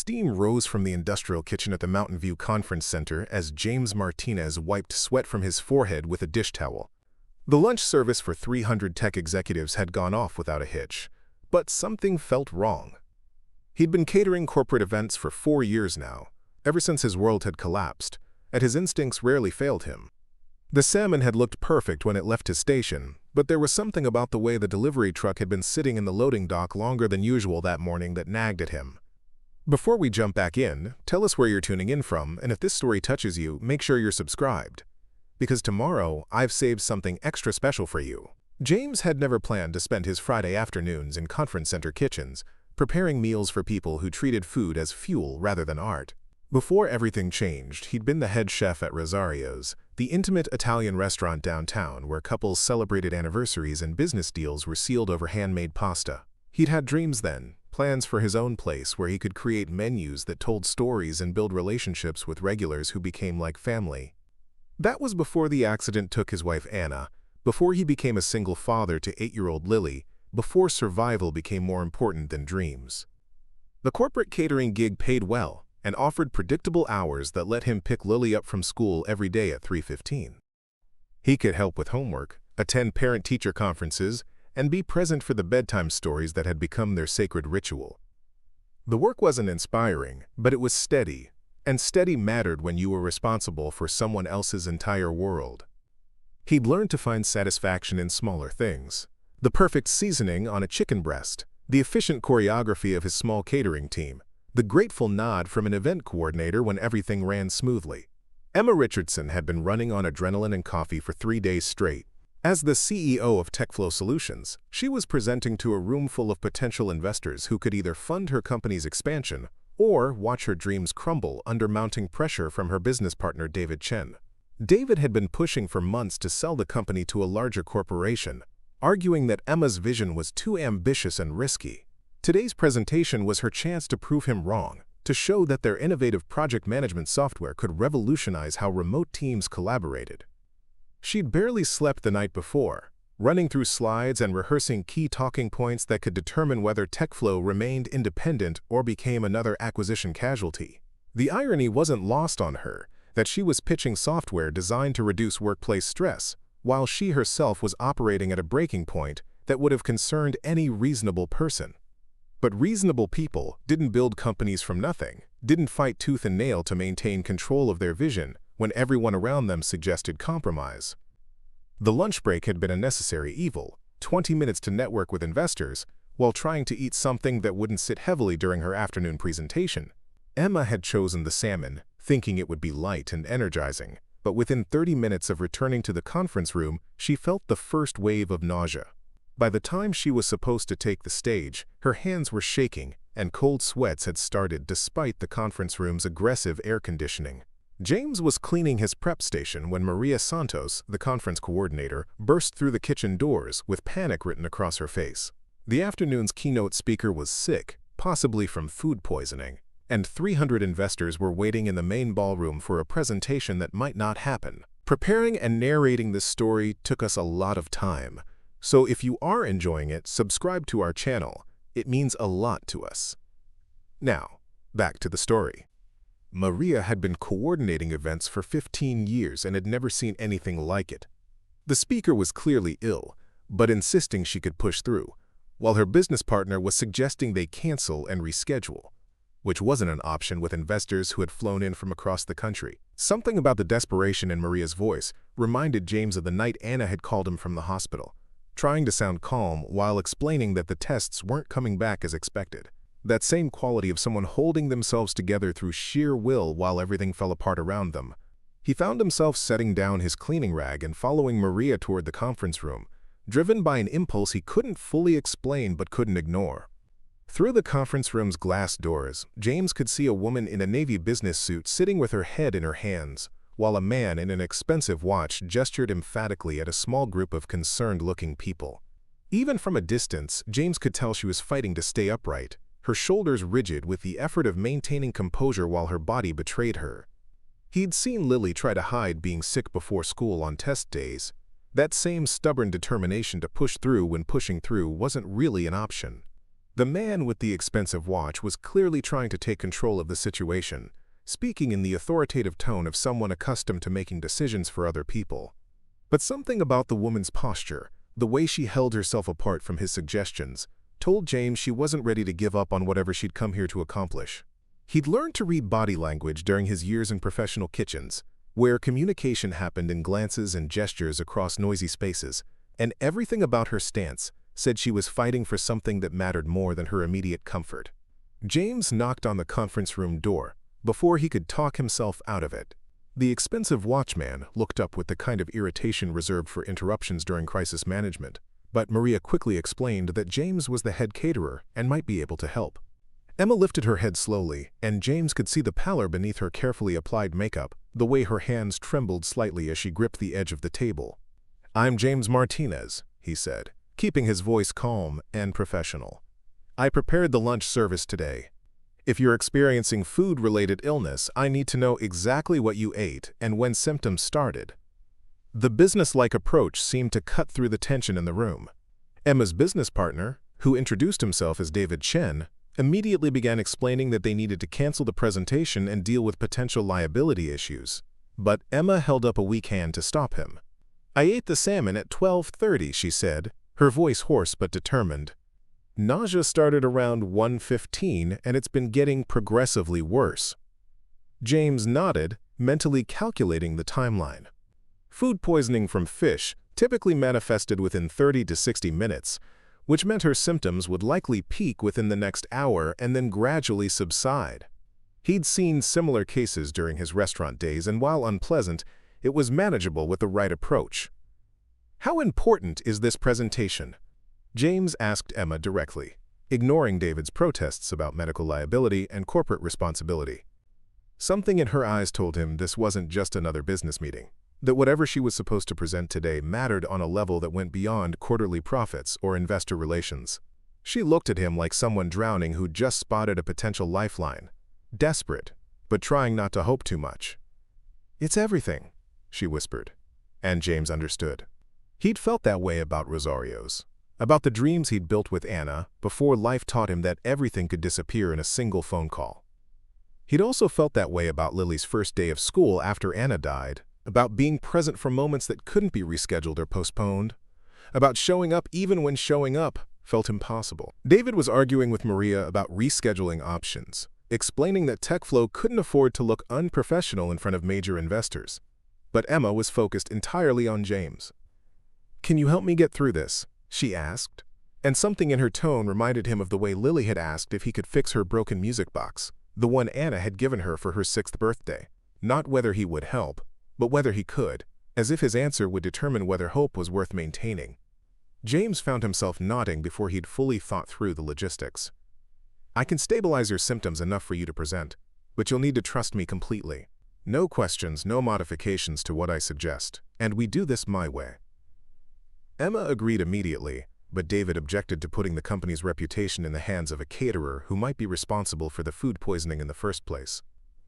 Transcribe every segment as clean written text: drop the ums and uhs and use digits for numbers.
Steam rose from the industrial kitchen at the Mountain View Conference Center as James Martinez wiped sweat from his forehead with a dish towel. The lunch service for 300 tech executives had gone off without a hitch, but something felt wrong. He'd been catering corporate events for 4 years now, ever since his world had collapsed, and his instincts rarely failed him. The salmon had looked perfect when it left his station, but there was something about the way the delivery truck had been sitting in the loading dock longer than usual that morning that nagged at him. Before we jump back in, tell us where you're tuning in from, and if this story touches you, make sure you're subscribed. Because tomorrow, I've saved something extra special for you. James had never planned to spend his Friday afternoons in conference center kitchens, preparing meals for people who treated food as fuel rather than art. Before everything changed, he'd been the head chef at Rosario's, the intimate Italian restaurant downtown where couples celebrated anniversaries and business deals were sealed over handmade pasta. He'd had dreams then, plans for his own place where he could create menus that told stories and build relationships with regulars who became like family. That was before the accident took his wife Anna, before he became a single father to 8-year-old Lily, before survival became more important than dreams. The corporate catering gig paid well and offered predictable hours that let him pick Lily up from school every day at 3:15. He could help with homework, attend parent-teacher conferences, and be present for the bedtime stories that had become their sacred ritual. The work wasn't inspiring, but it was steady, and steady mattered when you were responsible for someone else's entire world. He'd learned to find satisfaction in smaller things: the perfect seasoning on a chicken breast, the efficient choreography of his small catering team, the grateful nod from an event coordinator when everything ran smoothly. Emma Richardson had been running on adrenaline and coffee for 3 days straight. As the CEO of TechFlow Solutions, she was presenting to a room full of potential investors who could either fund her company's expansion or watch her dreams crumble under mounting pressure from her business partner David Chen. David had been pushing for months to sell the company to a larger corporation, arguing that Emma's vision was too ambitious and risky. Today's presentation was her chance to prove him wrong, to show that their innovative project management software could revolutionize how remote teams collaborated. She'd barely slept the night before, running through slides and rehearsing key talking points that could determine whether TechFlow remained independent or became another acquisition casualty. The irony wasn't lost on her that she was pitching software designed to reduce workplace stress, while she herself was operating at a breaking point that would have concerned any reasonable person. But reasonable people didn't build companies from nothing, didn't fight tooth and nail to maintain control of their vision when everyone around them suggested compromise. The lunch break had been a necessary evil, 20 minutes to network with investors, while trying to eat something that wouldn't sit heavily during her afternoon presentation. Emma had chosen the salmon, thinking it would be light and energizing, but within 30 minutes of returning to the conference room, she felt the first wave of nausea. By the time she was supposed to take the stage, her hands were shaking, and cold sweats had started despite the conference room's aggressive air conditioning. James was cleaning his prep station when Maria Santos, the conference coordinator, burst through the kitchen doors with panic written across her face. The afternoon's keynote speaker was sick, possibly from food poisoning, and 300 investors were waiting in the main ballroom for a presentation that might not happen. Preparing and narrating this story took us a lot of time, so if you are enjoying it, subscribe to our channel. It means a lot to us. Now, back to the story. Maria had been coordinating events for 15 years and had never seen anything like it. The speaker was clearly ill, but insisting she could push through, while her business partner was suggesting they cancel and reschedule, which wasn't an option with investors who had flown in from across the country. Something about the desperation in Maria's voice reminded James of the night Anna had called him from the hospital, trying to sound calm while explaining that the tests weren't coming back as expected. That same quality of someone holding themselves together through sheer will while everything fell apart around them. He found himself setting down his cleaning rag and following Maria toward the conference room, driven by an impulse he couldn't fully explain but couldn't ignore. Through the conference room's glass doors, James could see a woman in a navy business suit sitting with her head in her hands, while a man in an expensive watch gestured emphatically at a small group of concerned-looking people. Even from a distance, James could tell she was fighting to stay upright, her shoulders rigid with the effort of maintaining composure while her body betrayed her. He'd seen Lily try to hide being sick before school on test days. That same stubborn determination to push through when pushing through wasn't really an option. The man with the expensive watch was clearly trying to take control of the situation, speaking in the authoritative tone of someone accustomed to making decisions for other people. But something about the woman's posture, the way she held herself apart from his suggestions, told James she wasn't ready to give up on whatever she'd come here to accomplish. He'd learned to read body language during his years in professional kitchens, where communication happened in glances and gestures across noisy spaces, and everything about her stance said she was fighting for something that mattered more than her immediate comfort. James knocked on the conference room door before he could talk himself out of it. The expensive watchman looked up with the kind of irritation reserved for interruptions during crisis management, but Maria quickly explained that James was the head caterer and might be able to help. Emma lifted her head slowly, and James could see the pallor beneath her carefully applied makeup, the way her hands trembled slightly as she gripped the edge of the table. "I'm James Martinez," he said, keeping his voice calm and professional. "I prepared the lunch service today. If you're experiencing food-related illness, I need to know exactly what you ate and when symptoms started." The business-like approach seemed to cut through the tension in the room. Emma's business partner, who introduced himself as David Chen, immediately began explaining that they needed to cancel the presentation and deal with potential liability issues. But Emma held up a weak hand to stop him. "I ate the salmon at 12:30, she said, her voice hoarse but determined. "Nausea started around 1:15, and it's been getting progressively worse." James nodded, mentally calculating the timeline. Food poisoning from fish typically manifested within 30 to 60 minutes, which meant her symptoms would likely peak within the next hour and then gradually subside. He'd seen similar cases during his restaurant days, and while unpleasant, it was manageable with the right approach. "How important is this presentation?" James asked Emma directly, ignoring David's protests about medical liability and corporate responsibility. Something in her eyes told him this wasn't just another business meeting, that whatever she was supposed to present today mattered on a level that went beyond quarterly profits or investor relations. She looked at him like someone drowning who'd just spotted a potential lifeline, desperate, but trying not to hope too much. "It's everything," she whispered, and James understood. He'd felt that way about Rosario's, about the dreams he'd built with Anna before life taught him that everything could disappear in a single phone call. He'd also felt that way about Lily's first day of school after Anna died, about being present for moments that couldn't be rescheduled or postponed, about showing up even when showing up felt impossible. David was arguing with Maria about rescheduling options, explaining that TechFlow couldn't afford to look unprofessional in front of major investors. But Emma was focused entirely on James. "Can you help me get through this?" she asked, and something in her tone reminded him of the way Lily had asked if he could fix her broken music box, the one Anna had given her for her 6th birthday. Not whether he would help, but whether he could, as if his answer would determine whether hope was worth maintaining. James found himself nodding before he'd fully thought through the logistics. "I can stabilize your symptoms enough for you to present, but you'll need to trust me completely. No questions, no modifications to what I suggest, and we do this my way." Emma agreed immediately, but David objected to putting the company's reputation in the hands of a caterer who might be responsible for the food poisoning in the first place.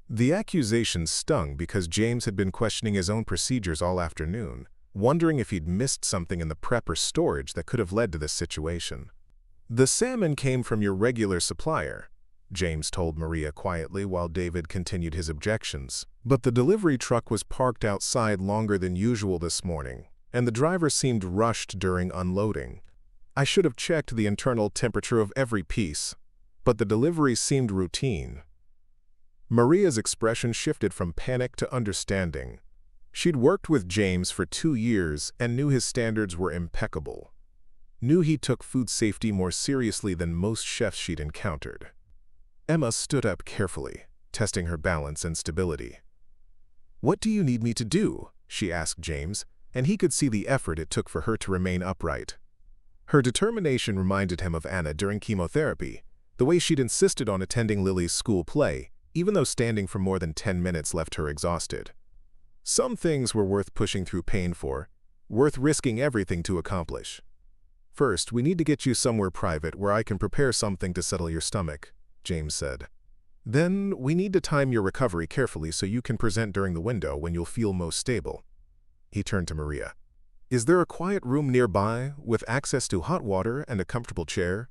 The accusation stung because James had been questioning his own procedures all afternoon, wondering if he'd missed something in the prep or storage that could have led to this situation. "The salmon came from your regular supplier," James told Maria quietly while David continued his objections. "But the delivery truck was parked outside longer than usual this morning, and the driver seemed rushed during unloading. I should have checked the internal temperature of every piece, but the delivery seemed routine." Maria's expression shifted from panic to understanding. She'd worked with James for 2 years and knew his standards were impeccable. Knew he took food safety more seriously than most chefs she'd encountered. Emma stood up carefully, testing her balance and stability. "What do you need me to do?" she asked James, and he could see the effort it took for her to remain upright. Her determination reminded him of Anna during chemotherapy, the way she'd insisted on attending Lily's school play, even though standing for more than 10 minutes left her exhausted. Some things were worth pushing through pain for, worth risking everything to accomplish. "First, we need to get you somewhere private where I can prepare something to settle your stomach," James said. "Then, we need to time your recovery carefully so you can present during the window when you'll feel most stable." He turned to Maria. "Is there a quiet room nearby with access to hot water and a comfortable chair?"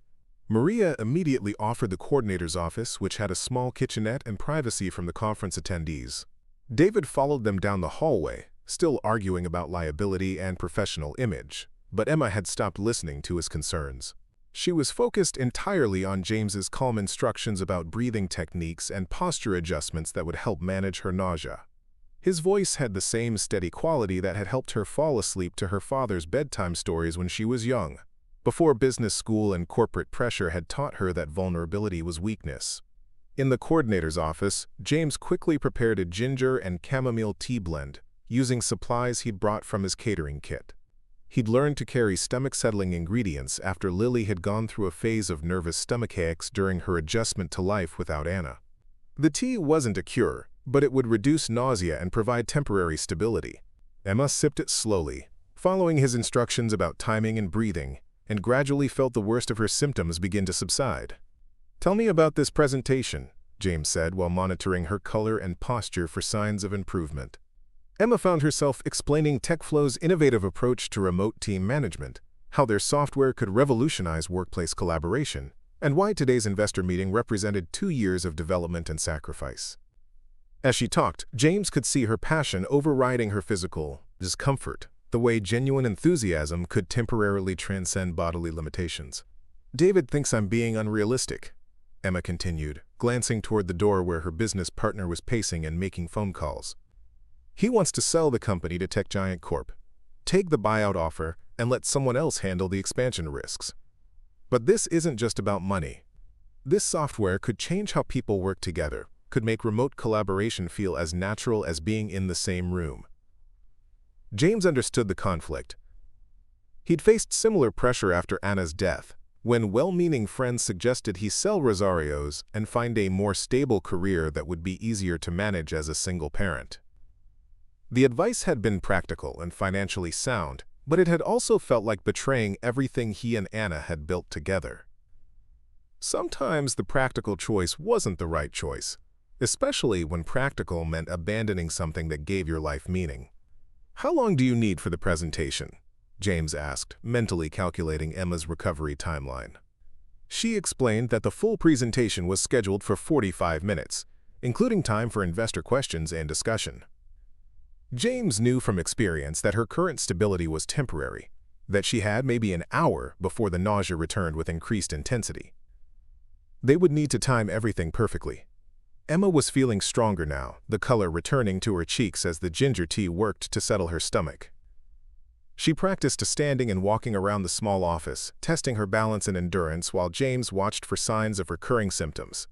Maria immediately offered the coordinator's office, which had a small kitchenette and privacy from the conference attendees. David followed them down the hallway, still arguing about liability and professional image, but Emma had stopped listening to his concerns. She was focused entirely on James's calm instructions about breathing techniques and posture adjustments that would help manage her nausea. His voice had the same steady quality that had helped her fall asleep to her father's bedtime stories when she was young, before business school and corporate pressure had taught her that vulnerability was weakness. In the coordinator's office, James quickly prepared a ginger and chamomile tea blend, using supplies he'd brought from his catering kit. He'd learned to carry stomach-settling ingredients after Lily had gone through a phase of nervous stomachaches during her adjustment to life without Anna. The tea wasn't a cure, but it would reduce nausea and provide temporary stability. Emma sipped it slowly, following his instructions about timing and breathing, and gradually felt the worst of her symptoms begin to subside. "Tell me about this presentation," James said while monitoring her color and posture for signs of improvement. Emma found herself explaining TechFlow's innovative approach to remote team management, how their software could revolutionize workplace collaboration, and why today's investor meeting represented 2 years of development and sacrifice. As she talked, James could see her passion overriding her physical discomfort, the way genuine enthusiasm could temporarily transcend bodily limitations. "David thinks I'm being unrealistic," Emma continued, glancing toward the door where her business partner was pacing and making phone calls. "He wants to sell the company to Tech Giant Corp, take the buyout offer, and let someone else handle the expansion risks. But this isn't just about money. This software could change how people work together, could make remote collaboration feel as natural as being in the same room." James understood the conflict. He'd faced similar pressure after Anna's death, when well-meaning friends suggested he sell Rosario's and find a more stable career that would be easier to manage as a single parent. The advice had been practical and financially sound, but it had also felt like betraying everything he and Anna had built together. Sometimes the practical choice wasn't the right choice, especially when practical meant abandoning something that gave your life meaning. "How long do you need for the presentation?" James asked, mentally calculating Emma's recovery timeline. She explained that the full presentation was scheduled for 45 minutes, including time for investor questions and discussion. James knew from experience that her current stability was temporary, that she had maybe an hour before the nausea returned with increased intensity. They would need to time everything perfectly. Emma was feeling stronger now, the color returning to her cheeks as the ginger tea worked to settle her stomach. She practiced standing and walking around the small office, testing her balance and endurance while James watched for signs of recurring symptoms.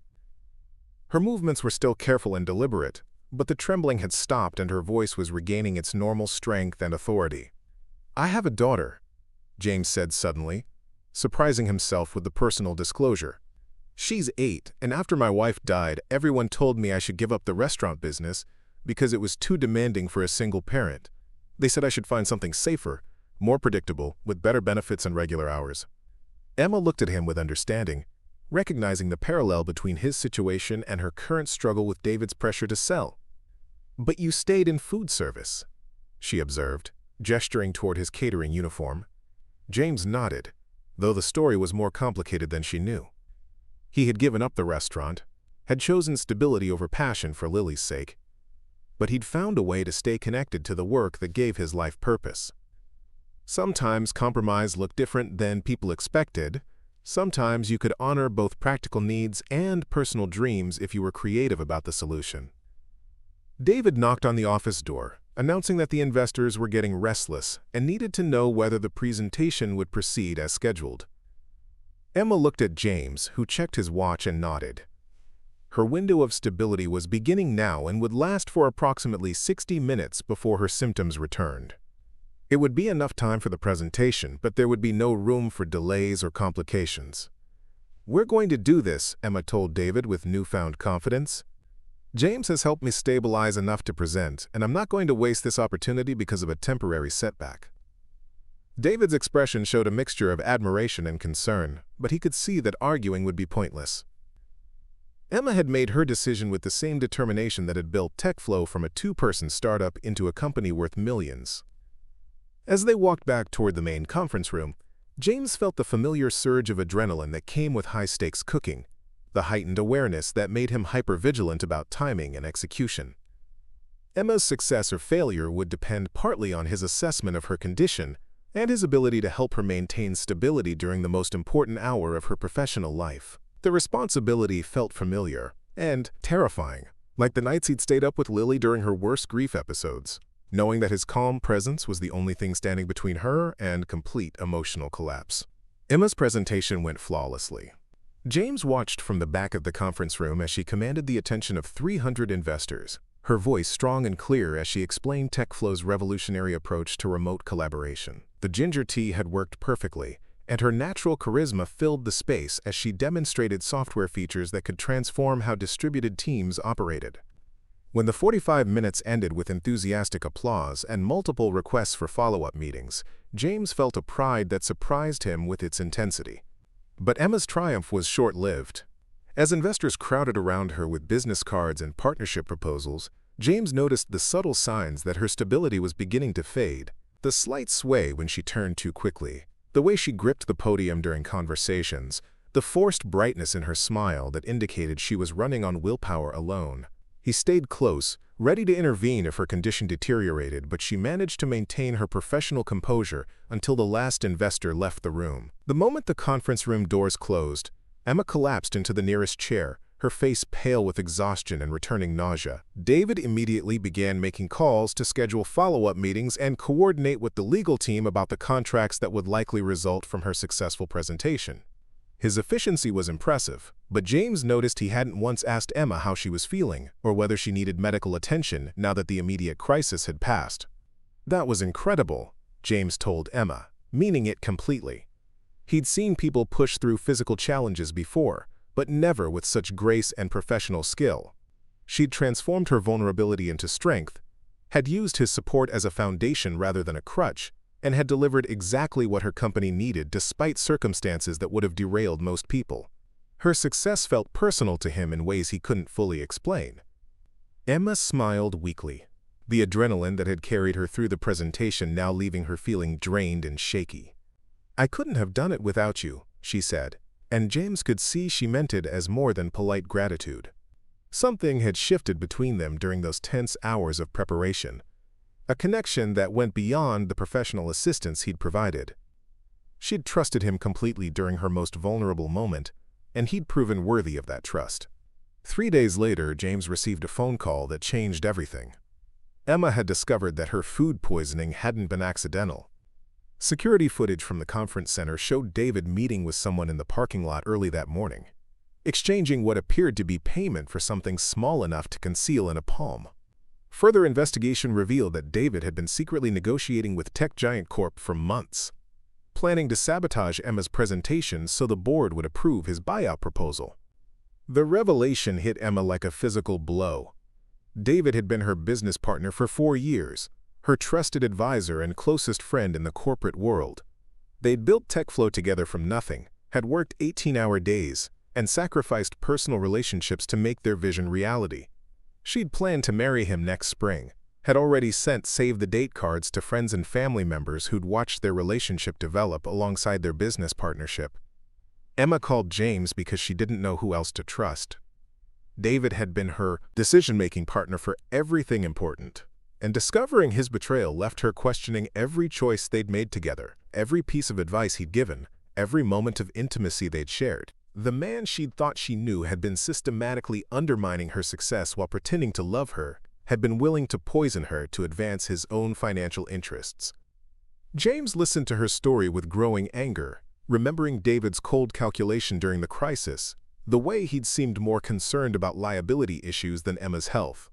Her movements were still careful and deliberate, but the trembling had stopped and her voice was regaining its normal strength and authority. "I have a daughter," James said suddenly, surprising himself with the personal disclosure. "She's 8, and after my wife died, everyone told me I should give up the restaurant business because it was too demanding for a single parent. They said I should find something safer, more predictable, with better benefits and regular hours." Emma looked at him with understanding, recognizing the parallel between his situation and her current struggle with David's pressure to sell. "But you stayed in food service," she observed, gesturing toward his catering uniform. James nodded, though the story was more complicated than she knew. He had given up the restaurant, had chosen stability over passion for Lily's sake, but he'd found a way to stay connected to the work that gave his life purpose. Sometimes compromise looked different than people expected. Sometimes you could honor both practical needs and personal dreams if you were creative about the solution. David knocked on the office door, announcing that the investors were getting restless and needed to know whether the presentation would proceed as scheduled. Emma looked at James, who checked his watch and nodded. Her window of stability was beginning now and would last for approximately 60 minutes before her symptoms returned. It would be enough time for the presentation, but there would be no room for delays or complications. "We're going to do this," Emma told David with newfound confidence. "James has helped me stabilize enough to present, and I'm not going to waste this opportunity because of a temporary setback." David's expression showed a mixture of admiration and concern, but he could see that arguing would be pointless. Emma had made her decision with the same determination that had built TechFlow from a 2-person startup into a company worth millions. As they walked back toward the main conference room, James felt the familiar surge of adrenaline that came with high-stakes cooking, the heightened awareness that made him hyper-vigilant about timing and execution. Emma's success or failure would depend partly on his assessment of her condition and his ability to help her maintain stability during the most important hour of her professional life. The responsibility felt familiar and terrifying, like the nights he'd stayed up with Lily during her worst grief episodes, knowing that his calm presence was the only thing standing between her and complete emotional collapse. Emma's presentation went flawlessly. James watched from the back of the conference room as she commanded the attention of 300 investors, her voice strong and clear as she explained TechFlow's revolutionary approach to remote collaboration. The ginger tea had worked perfectly, and her natural charisma filled the space as she demonstrated software features that could transform how distributed teams operated. When the 45 minutes ended with enthusiastic applause and multiple requests for follow-up meetings, James felt a pride that surprised him with its intensity. But Emma's triumph was short-lived. As investors crowded around her with business cards and partnership proposals, James noticed the subtle signs that her stability was beginning to fade. The slight sway when she turned too quickly, the way she gripped the podium during conversations, the forced brightness in her smile that indicated she was running on willpower alone. He stayed close, ready to intervene if her condition deteriorated, but she managed to maintain her professional composure until the last investor left the room. The moment the conference room doors closed, Emma collapsed into the nearest chair, her face pale with exhaustion and returning nausea. David immediately began making calls to schedule follow-up meetings and coordinate with the legal team about the contracts that would likely result from her successful presentation. His efficiency was impressive, but James noticed he hadn't once asked Emma how she was feeling or whether she needed medical attention now that the immediate crisis had passed. That was incredible, James told Emma, meaning it completely. He'd seen people push through physical challenges before, but never with such grace and professional skill. She'd transformed her vulnerability into strength, had used his support as a foundation rather than a crutch, and had delivered exactly what her company needed despite circumstances that would have derailed most people. Her success felt personal to him in ways he couldn't fully explain. Emma smiled weakly, the adrenaline that had carried her through the presentation now leaving her feeling drained and shaky. "I couldn't have done it without you," she said, and James could see she meant it as more than polite gratitude. Something had shifted between them during those tense hours of preparation, a connection that went beyond the professional assistance he'd provided. She'd trusted him completely during her most vulnerable moment, and he'd proven worthy of that trust. 3 days later, James received a phone call that changed everything. Emma had discovered that her food poisoning hadn't been accidental. Security footage from the conference center showed David meeting with someone in the parking lot early that morning, exchanging what appeared to be payment for something small enough to conceal in a palm. Further investigation revealed that David had been secretly negotiating with tech giant Corp for months, planning to sabotage Emma's presentation so the board would approve his buyout proposal. The revelation hit Emma like a physical blow. David had been her business partner for 4 years, her trusted advisor and closest friend in the corporate world. They'd built TechFlow together from nothing, had worked 18-hour days, and sacrificed personal relationships to make their vision reality. She'd planned to marry him next spring, had already sent save-the-date cards to friends and family members who'd watched their relationship develop alongside their business partnership. Emma called James because she didn't know who else to trust. David had been her decision-making partner for everything important, and discovering his betrayal left her questioning every choice they'd made together, every piece of advice he'd given, every moment of intimacy they'd shared. The man she'd thought she knew had been systematically undermining her success while pretending to love her, had been willing to poison her to advance his own financial interests. James listened to her story with growing anger, remembering David's cold calculation during the crisis, the way he'd seemed more concerned about liability issues than Emma's health.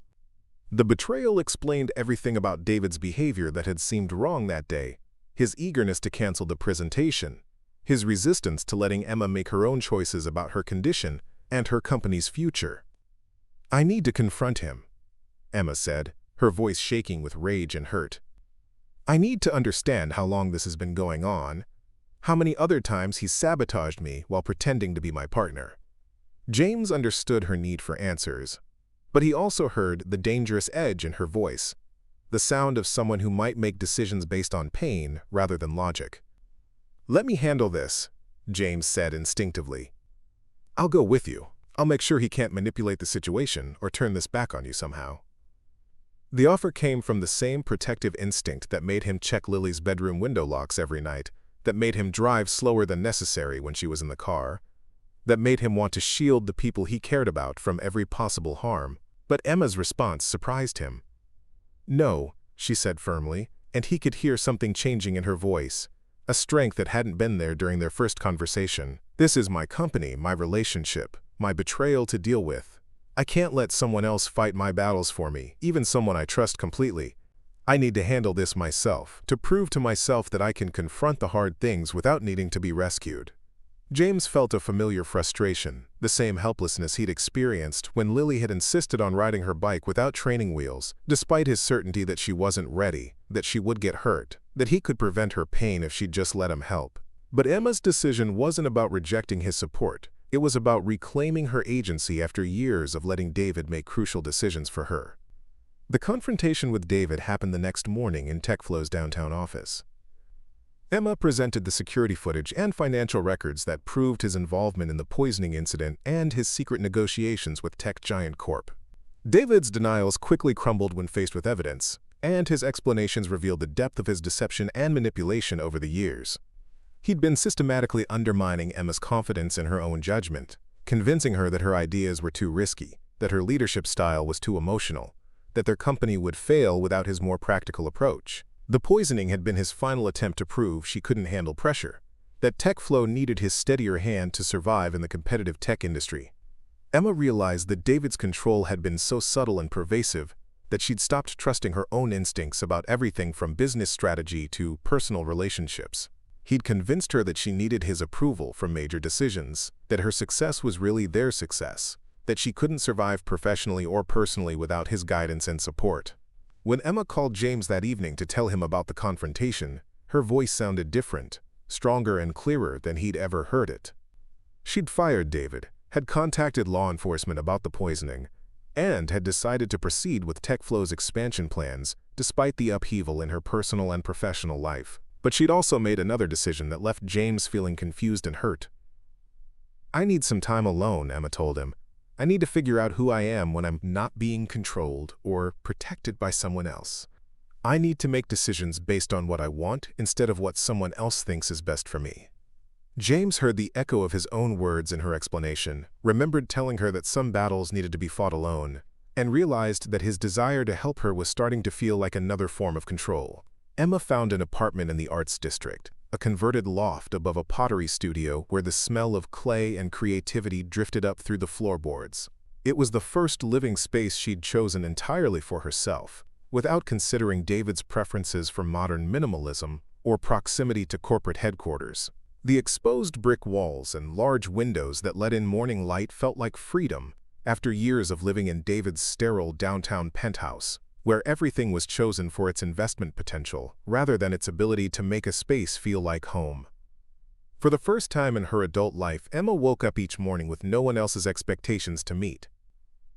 The betrayal explained everything about David's behavior that had seemed wrong that day, his eagerness to cancel the presentation, his resistance to letting Emma make her own choices about her condition and her company's future. "I need to confront him," Emma said, her voice shaking with rage and hurt. "I need to understand how long this has been going on, how many other times he's sabotaged me while pretending to be my partner." James understood her need for answers, but he also heard the dangerous edge in her voice, the sound of someone who might make decisions based on pain rather than logic. "Let me handle this," James said instinctively. "I'll go with you. I'll make sure he can't manipulate the situation or turn this back on you somehow." The offer came from the same protective instinct that made him check Lily's bedroom window locks every night, that made him drive slower than necessary when she was in the car, that made him want to shield the people he cared about from every possible harm. But Emma's response surprised him. "No," she said firmly, and he could hear something changing in her voice, a strength that hadn't been there during their first conversation. "This is my company, my relationship, my betrayal to deal with. I can't let someone else fight my battles for me, even someone I trust completely. I need to handle this myself, to prove to myself that I can confront the hard things without needing to be rescued." James felt a familiar frustration, the same helplessness he'd experienced when Lily had insisted on riding her bike without training wheels, despite his certainty that she wasn't ready, that she would get hurt, that he could prevent her pain if she'd just let him help. But Emma's decision wasn't about rejecting his support. It was about reclaiming her agency after years of letting David make crucial decisions for her. The confrontation with David happened the next morning in TechFlow's downtown office. Emma presented the security footage and financial records that proved his involvement in the poisoning incident and his secret negotiations with tech giant Corp. David's denials quickly crumbled when faced with evidence, and his explanations revealed the depth of his deception and manipulation over the years. He'd been systematically undermining Emma's confidence in her own judgment, convincing her that her ideas were too risky, that her leadership style was too emotional, that their company would fail without his more practical approach. The poisoning had been his final attempt to prove she couldn't handle pressure, that TechFlow needed his steadier hand to survive in the competitive tech industry. Emma realized that David's control had been so subtle and pervasive that she'd stopped trusting her own instincts about everything from business strategy to personal relationships. He'd convinced her that she needed his approval for major decisions, that her success was really their success, that she couldn't survive professionally or personally without his guidance and support. When Emma called James that evening to tell him about the confrontation, her voice sounded different, stronger and clearer than he'd ever heard it. She'd fired David, had contacted law enforcement about the poisoning, and had decided to proceed with TechFlow's expansion plans despite the upheaval in her personal and professional life. But she'd also made another decision that left James feeling confused and hurt. "I need some time alone," Emma told him. "I need to figure out who I am when I'm not being controlled or protected by someone else. I need to make decisions based on what I want instead of what someone else thinks is best for me." James heard the echo of his own words in her explanation, remembered telling her that some battles needed to be fought alone, and realized that his desire to help her was starting to feel like another form of control. Emma found an apartment in the Arts District, a converted loft above a pottery studio where the smell of clay and creativity drifted up through the floorboards. It was the first living space she'd chosen entirely for herself, without considering David's preferences for modern minimalism or proximity to corporate headquarters. The exposed brick walls and large windows that let in morning light felt like freedom after years of living in David's sterile downtown penthouse, where everything was chosen for its investment potential rather than its ability to make a space feel like home. For the first time in her adult life, Emma woke up each morning with no one else's expectations to meet.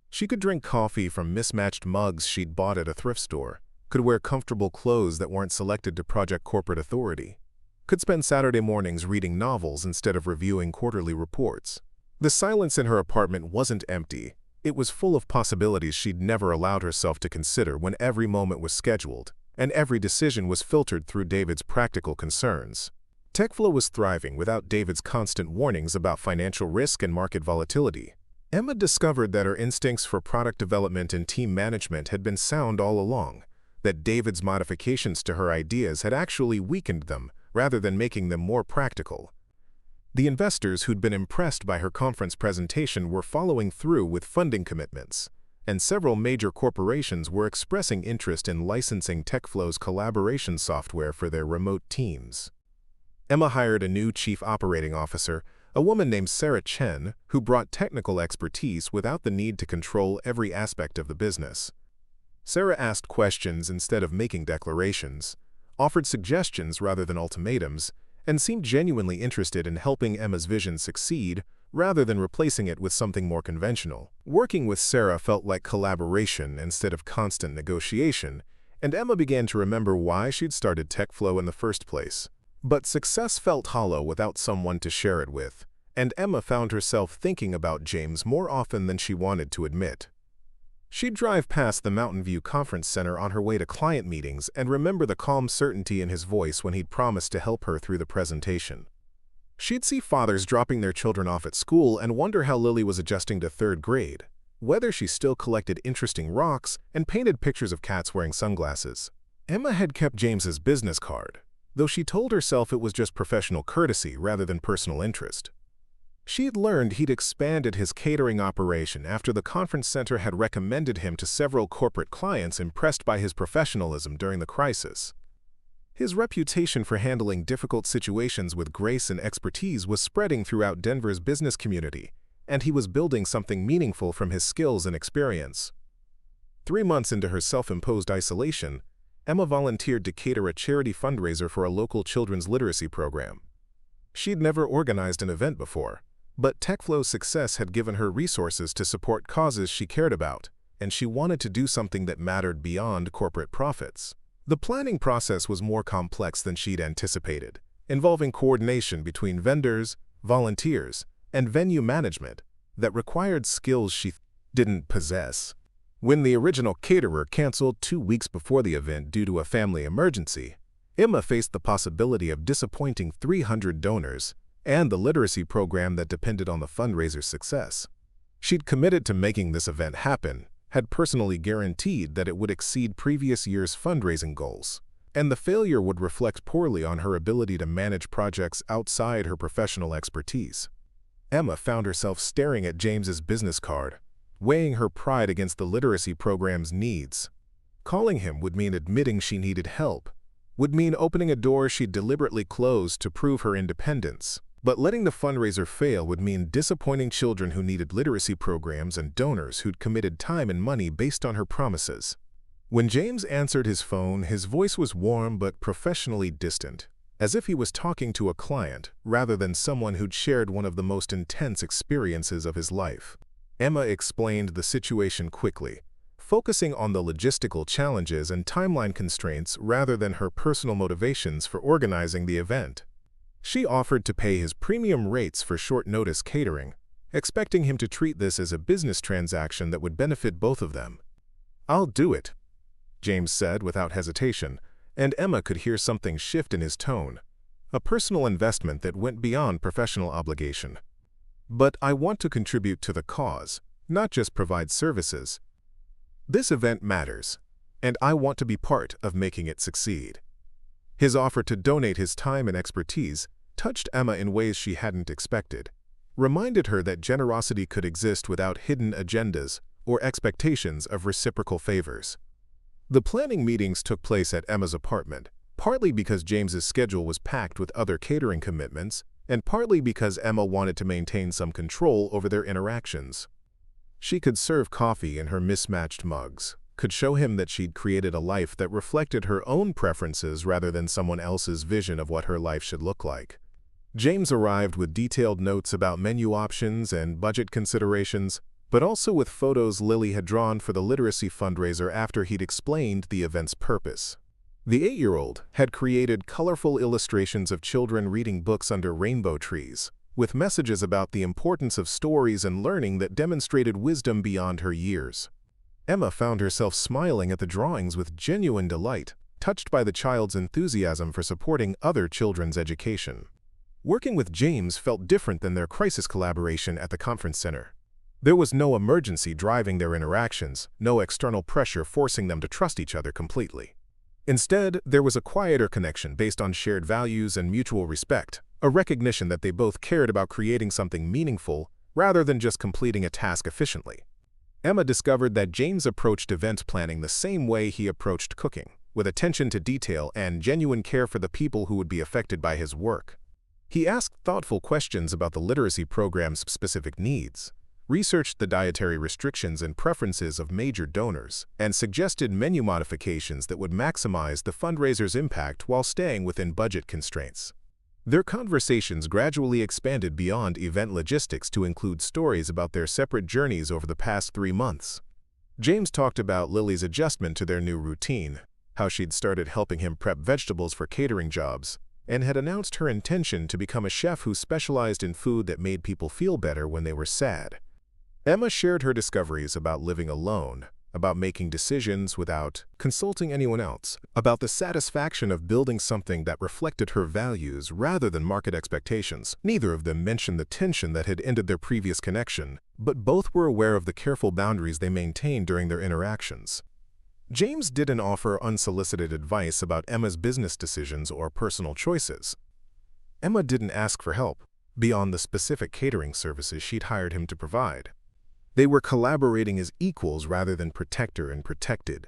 She could drink coffee from mismatched mugs she'd bought at a thrift store, could wear comfortable clothes that weren't selected to project corporate authority, could spend Saturday mornings reading novels instead of reviewing quarterly reports. The silence in her apartment wasn't empty. It was full of possibilities she'd never allowed herself to consider when every moment was scheduled, and every decision was filtered through David's practical concerns. TechFlow was thriving without David's constant warnings about financial risk and market volatility. Emma discovered that her instincts for product development and team management had been sound all along, that David's modifications to her ideas had actually weakened them rather than making them more practical. The investors who'd been impressed by her conference presentation were following through with funding commitments, and several major corporations were expressing interest in licensing TechFlow's collaboration software for their remote teams. Emma hired a new chief operating officer, a woman named Sarah Chen, who brought technical expertise without the need to control every aspect of the business. Sarah asked questions instead of making declarations, offered suggestions rather than ultimatums, and seemed genuinely interested in helping Emma's vision succeed rather than replacing it with something more conventional. Working with Sarah felt like collaboration instead of constant negotiation, and Emma began to remember why she'd started TechFlow in the first place. But success felt hollow without someone to share it with, and Emma found herself thinking about James more often than she wanted to admit. She'd drive past the Mountain View Conference Center on her way to client meetings and remember the calm certainty in his voice when he'd promised to help her through the presentation. She'd see fathers dropping their children off at school and wonder how Lily was adjusting to third grade, whether she still collected interesting rocks and painted pictures of cats wearing sunglasses. Emma had kept James's business card, though she told herself it was just professional courtesy rather than personal interest. She'd learned he'd expanded his catering operation after the conference center had recommended him to several corporate clients impressed by his professionalism during the crisis. His reputation for handling difficult situations with grace and expertise was spreading throughout Denver's business community, and he was building something meaningful from his skills and experience. 3 months into her self-imposed isolation, Emma volunteered to cater a charity fundraiser for a local children's literacy program. She'd never organized an event before, but TechFlow's success had given her resources to support causes she cared about, and she wanted to do something that mattered beyond corporate profits. The planning process was more complex than she'd anticipated, involving coordination between vendors, volunteers, and venue management that required skills she didn't possess. When the original caterer canceled 2 weeks before the event due to a family emergency, Emma faced the possibility of disappointing 300 donors and the literacy program that depended on the fundraiser's success. She'd committed to making this event happen, had personally guaranteed that it would exceed previous year's fundraising goals, and the failure would reflect poorly on her ability to manage projects outside her professional expertise. Emma found herself staring at James's business card, weighing her pride against the literacy program's needs. Calling him would mean admitting she needed help, would mean opening a door she'd deliberately closed to prove her independence. But letting the fundraiser fail would mean disappointing children who needed literacy programs and donors who'd committed time and money based on her promises. When James answered his phone, his voice was warm but professionally distant, as if he was talking to a client rather than someone who'd shared one of the most intense experiences of his life. Emma explained the situation quickly, focusing on the logistical challenges and timeline constraints rather than her personal motivations for organizing the event. She offered to pay his premium rates for short-notice catering, expecting him to treat this as a business transaction that would benefit both of them. "I'll do it," James said without hesitation, and Emma could hear something shift in his tone, a personal investment that went beyond professional obligation. "But I want to contribute to the cause, not just provide services. This event matters, and I want to be part of making it succeed." His offer to donate his time and expertise touched Emma in ways she hadn't expected, reminded her that generosity could exist without hidden agendas or expectations of reciprocal favors. The planning meetings took place at Emma's apartment, partly because James's schedule was packed with other catering commitments, and partly because Emma wanted to maintain some control over their interactions. She could serve coffee in her mismatched mugs, could show him that she'd created a life that reflected her own preferences rather than someone else's vision of what her life should look like. James arrived with detailed notes about menu options and budget considerations, but also with photos Lily had drawn for the literacy fundraiser after he'd explained the event's purpose. The 8-year-old had created colorful illustrations of children reading books under rainbow trees, with messages about the importance of stories and learning that demonstrated wisdom beyond her years. Emma found herself smiling at the drawings with genuine delight, touched by the child's enthusiasm for supporting other children's education. Working with James felt different than their crisis collaboration at the conference center. There was no emergency driving their interactions, no external pressure forcing them to trust each other completely. Instead, there was a quieter connection based on shared values and mutual respect, a recognition that they both cared about creating something meaningful rather than just completing a task efficiently. Emma discovered that James approached event planning the same way he approached cooking, with attention to detail and genuine care for the people who would be affected by his work. He asked thoughtful questions about the literacy program's specific needs, researched the dietary restrictions and preferences of major donors, and suggested menu modifications that would maximize the fundraiser's impact while staying within budget constraints. Their conversations gradually expanded beyond event logistics to include stories about their separate journeys over the past 3 months. James talked about Lily's adjustment to their new routine, how she'd started helping him prep vegetables for catering jobs, and had announced her intention to become a chef who specialized in food that made people feel better when they were sad. Emma shared her discoveries about living alone, about making decisions without consulting anyone else, about the satisfaction of building something that reflected her values rather than market expectations. Neither of them mentioned the tension that had ended their previous connection, but both were aware of the careful boundaries they maintained during their interactions. James didn't offer unsolicited advice about Emma's business decisions or personal choices. Emma didn't ask for help beyond the specific catering services she'd hired him to provide. They were collaborating as equals rather than protector and protected,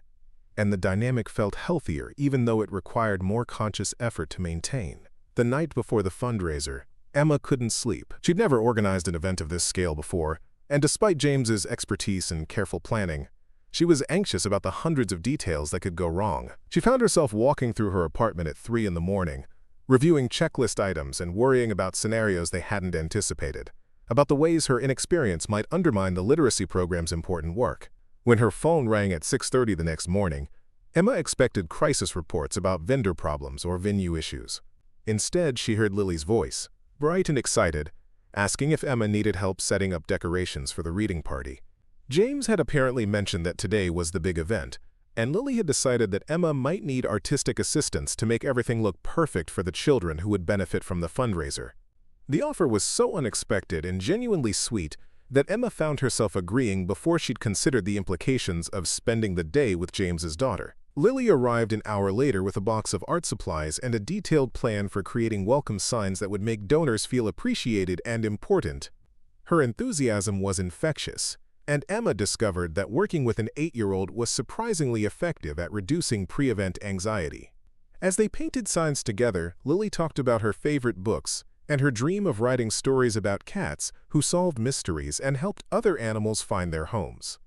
and the dynamic felt healthier even though it required more conscious effort to maintain. The night before the fundraiser, Emma couldn't sleep. She'd never organized an event of this scale before, and despite James's expertise and careful planning, she was anxious about the hundreds of details that could go wrong. She found herself walking through her apartment at 3 in the morning, reviewing checklist items and worrying about scenarios they hadn't anticipated, about the ways her inexperience might undermine the literacy program's important work. When her phone rang at 6:30 the next morning, Emma expected crisis reports about vendor problems or venue issues. Instead, she heard Lily's voice, bright and excited, asking if Emma needed help setting up decorations for the reading party. James had apparently mentioned that today was the big event, and Lily had decided that Emma might need artistic assistance to make everything look perfect for the children who would benefit from the fundraiser. The offer was so unexpected and genuinely sweet that Emma found herself agreeing before she'd considered the implications of spending the day with James's daughter. Lily arrived an hour later with a box of art supplies and a detailed plan for creating welcome signs that would make donors feel appreciated and important. Her enthusiasm was infectious, and Emma discovered that working with an 8-year-old was surprisingly effective at reducing pre-event anxiety. As they painted signs together, Lily talked about her favorite books and her dream of writing stories about cats who solved mysteries and helped other animals find their homes.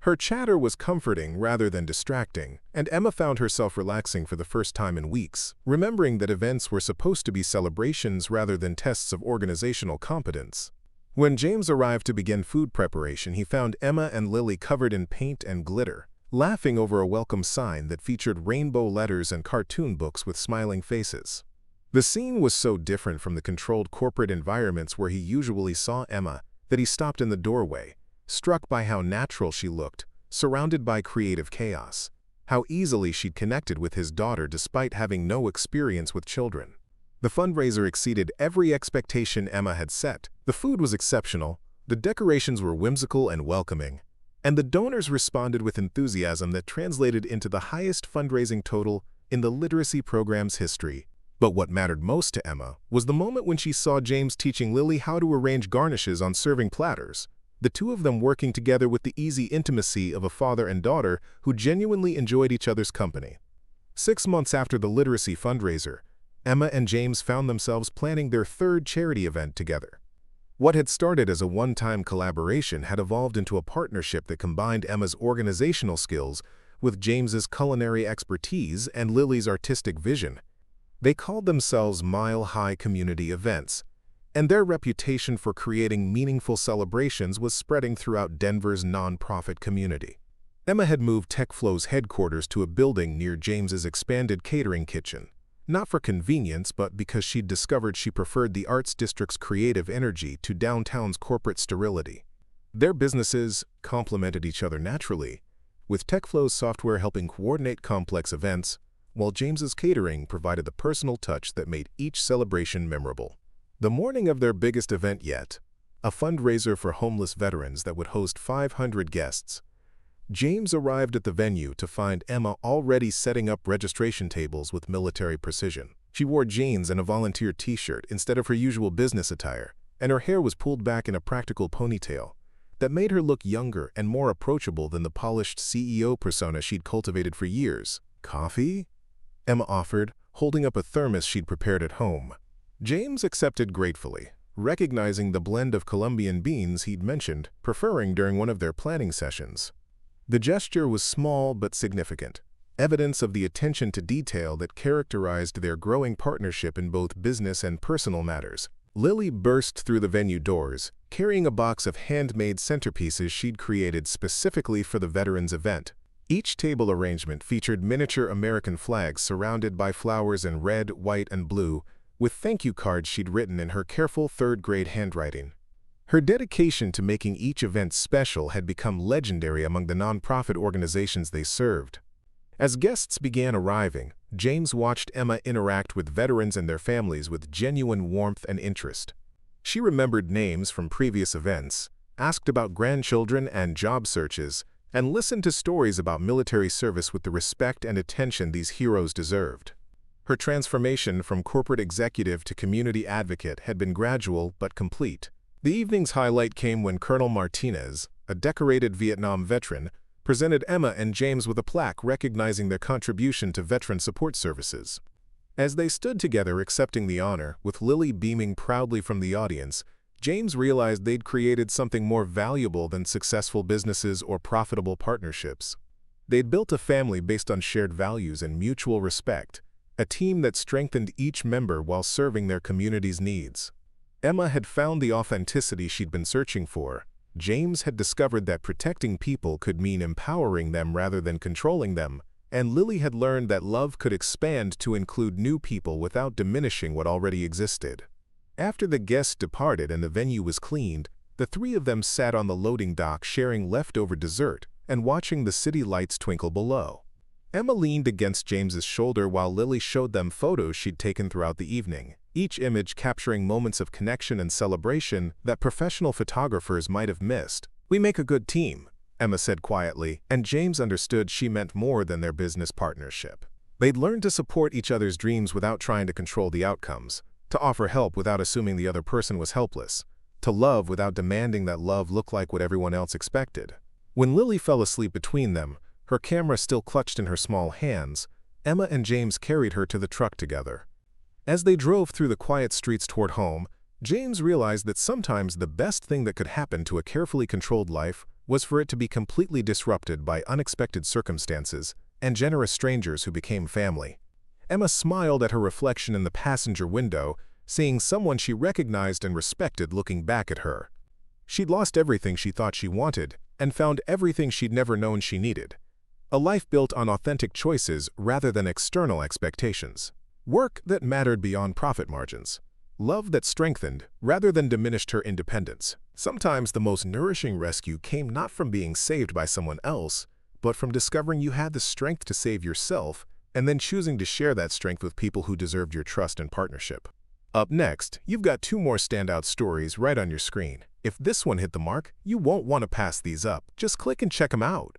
Her chatter was comforting rather than distracting, and Emma found herself relaxing for the first time in weeks, remembering that events were supposed to be celebrations rather than tests of organizational competence. When James arrived to begin food preparation, he found Emma and Lily covered in paint and glitter, laughing over a welcome sign that featured rainbow letters and cartoon books with smiling faces. The scene was so different from the controlled corporate environments where he usually saw Emma that he stopped in the doorway, struck by how natural she looked, surrounded by creative chaos, how easily she'd connected with his daughter despite having no experience with children. The fundraiser exceeded every expectation Emma had set. The food was exceptional, the decorations were whimsical and welcoming, and the donors responded with enthusiasm that translated into the highest fundraising total in the literacy program's history. But what mattered most to Emma was the moment when she saw James teaching Lily how to arrange garnishes on serving platters, the two of them working together with the easy intimacy of a father and daughter who genuinely enjoyed each other's company. 6 months after the literacy fundraiser, Emma and James found themselves planning their 3rd charity event together. What had started as a one-time collaboration had evolved into a partnership that combined Emma's organizational skills with James's culinary expertise and Lily's artistic vision. They called themselves Mile High Community Events, and their reputation for creating meaningful celebrations was spreading throughout Denver's nonprofit community. Emma had moved TechFlow's headquarters to a building near James's expanded catering kitchen, not for convenience but because she'd discovered she preferred the Arts District's creative energy to downtown's corporate sterility. Their businesses complemented each other naturally, with TechFlow's software helping coordinate complex events, while James's catering provided the personal touch that made each celebration memorable. The morning of their biggest event yet, a fundraiser for homeless veterans that would host 500 guests, James arrived at the venue to find Emma already setting up registration tables with military precision. She wore jeans and a volunteer t-shirt instead of her usual business attire, and her hair was pulled back in a practical ponytail that made her look younger and more approachable than the polished CEO persona she'd cultivated for years. "Coffee?" Emma offered, holding up a thermos she'd prepared at home. James accepted gratefully, recognizing the blend of Colombian beans he'd mentioned, preferring during one of their planning sessions. The gesture was small but significant, evidence of the attention to detail that characterized their growing partnership in both business and personal matters. Lily burst through the venue doors, carrying a box of handmade centerpieces she'd created specifically for the veterans event. Each table arrangement featured miniature American flags surrounded by flowers in red, white, and blue, with thank you cards she'd written in her careful third-grade handwriting. Her dedication to making each event special had become legendary among the nonprofit organizations they served. As guests began arriving, James watched Emma interact with veterans and their families with genuine warmth and interest. She remembered names from previous events, asked about grandchildren and job searches, and listened to stories about military service with the respect and attention these heroes deserved. Her transformation from corporate executive to community advocate had been gradual but complete. The evening's highlight came when Colonel Martinez, a decorated Vietnam veteran, presented Emma and James with a plaque recognizing their contribution to veteran support services. As they stood together accepting the honor, with Lily beaming proudly from the audience, James realized they'd created something more valuable than successful businesses or profitable partnerships. They'd built a family based on shared values and mutual respect, a team that strengthened each member while serving their community's needs. Emma had found the authenticity she'd been searching for. James had discovered that protecting people could mean empowering them rather than controlling them, and Lily had learned that love could expand to include new people without diminishing what already existed. After the guests departed and the venue was cleaned, the three of them sat on the loading dock sharing leftover dessert and watching the city lights twinkle below. Emma leaned against James's shoulder while Lily showed them photos she'd taken throughout the evening, each image capturing moments of connection and celebration that professional photographers might have missed. "We make a good team," Emma said quietly, and James understood she meant more than their business partnership. They'd learned to support each other's dreams without trying to control the outcomes, to offer help without assuming the other person was helpless, to love without demanding that love look like what everyone else expected. When Lily fell asleep between them, her camera still clutched in her small hands, Emma and James carried her to the truck together. As they drove through the quiet streets toward home, James realized that sometimes the best thing that could happen to a carefully controlled life was for it to be completely disrupted by unexpected circumstances and generous strangers who became family. Emma smiled at her reflection in the passenger window, seeing someone she recognized and respected looking back at her. She'd lost everything she thought she wanted and found everything she'd never known she needed. A life built on authentic choices rather than external expectations. Work that mattered beyond profit margins. Love that strengthened rather than diminished her independence. Sometimes the most nourishing rescue came not from being saved by someone else, but from discovering you had the strength to save yourself and then choosing to share that strength with people who deserved your trust and partnership. Up next, you've got two more standout stories right on your screen. If this one hit the mark, you won't want to pass these up. Just click and check them out.